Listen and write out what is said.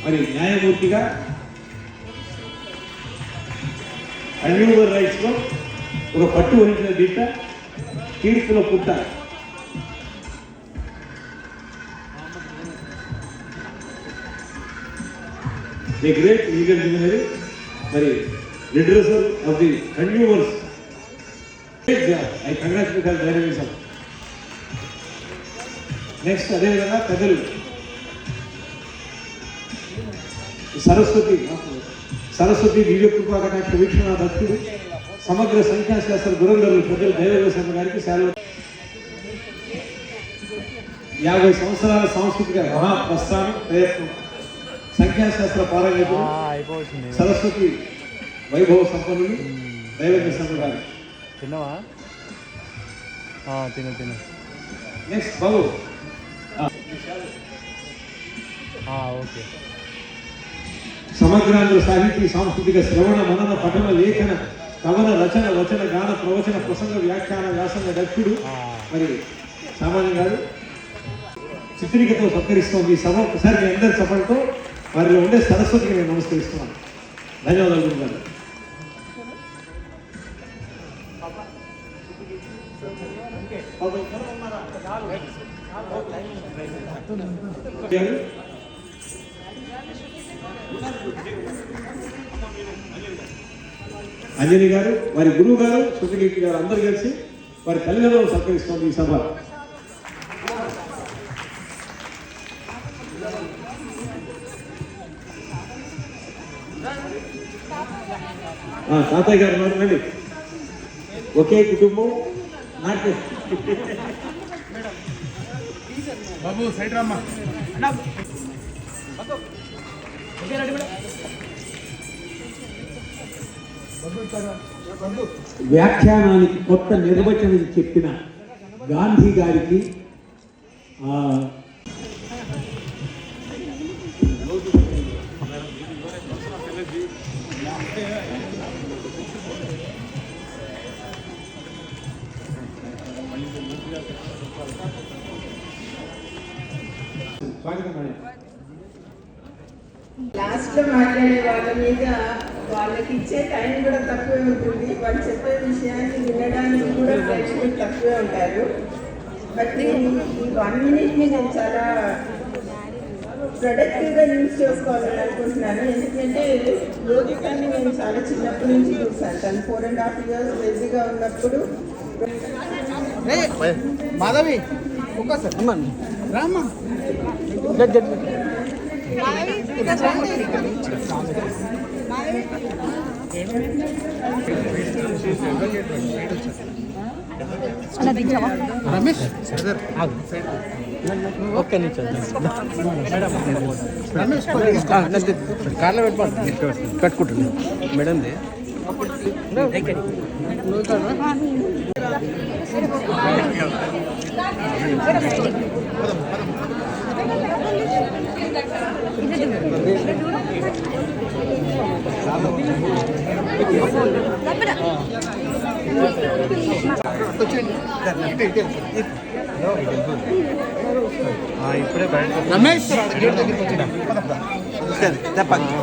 మరి న్యాయమూర్తిగా consumer rights లో ఒక పట్టు వహించిన దిట్ట, తీర్పులో పుట్ట. ది గ్రేట్ లీగల్ డివిజనరీ, మరి literacy of the consumers. I congratulate all journalism. Next అదేవిధంగా పెద్దలు సరస్వతి దివ్య కృపా కటాక్ష వీక్షణ దత్తుడు, సమగ్ర సంఖ్యాశాస్త్ర గురంధరులు పెద్దలు దైవవ్యవసాయ గారికి సెలవు. 50 సంవత్సరాల సాంస్కృతిక మహాప్రస్థానం ప్రయత్నం, సంఖ్యాశాస్త్ర పారంగతులు, సరస్వతి వైభవ సంపన్నులు దైవవ్యవసాయ గారు. తిన్నవా? తిను. నెక్స్ట్ బాబు. ఓకే. సమగ్రాంధ్ర సాహితీ సాంస్కృతిక శ్రవణ మనన పఠన లేఖన కవన రచన వచన గాన ప్రవచన ప్రసంగ వ్యాఖ్యాన వ్యాసంగ దక్షుడు మరి సామాన్య గారు చిత్రికతో సత్కరిస్తోంది ఈ సభ. ఒకసారి మీ అందరి సభలతో వారిలో ఉండే సరస్వతికి నేను నమస్కరిస్తున్నాను. ధన్యవాదాలు గురుగారు. అంజని గారు, వారి గురువు గారు శృతికీర్తి గారు అందరూ కలిసి వారి తల్లిదండ్రులు సత్కరిస్తోంది ఈ సభ. తాతయ్య గారు రండి. ఒకే కుటుంబం నాట్యం. బాబు సైడ్ రామ్మా. వ్యాఖ్యానానికి కొత్త నిర్వచనం చెప్పిన గాంధీ గారికి లాస్ట్ లో మాట్లాడే వాళ్ళ మీద వాళ్ళకి ఇచ్చే టైం కూడా తక్కువే ఉంటుంది. వాళ్ళు చెప్పే విషయాన్ని వినడానికి కూడా ప్రేక్షకులు తక్కువే ఉంటారు. బట్ ఈ 1 minute నేను చాలా ప్రొడక్టివ్గా యూజ్ చేసుకోవాలని అనుకుంటున్నాను. ఎందుకంటే యోగికాన్ని నేను చాలా చిన్నప్పటి నుంచి చూసాను. తను 4.5 years బిజీగా ఉన్నప్పుడు మాధవి ఒక్కసారి రామ్మా. రమేష్ ఒక్క నిమిషం రమేష్ కార్లో పెట్టుకుంటున్నాను మేడం. ఇప్పుడే బయట రమేష్ చెప్పండి.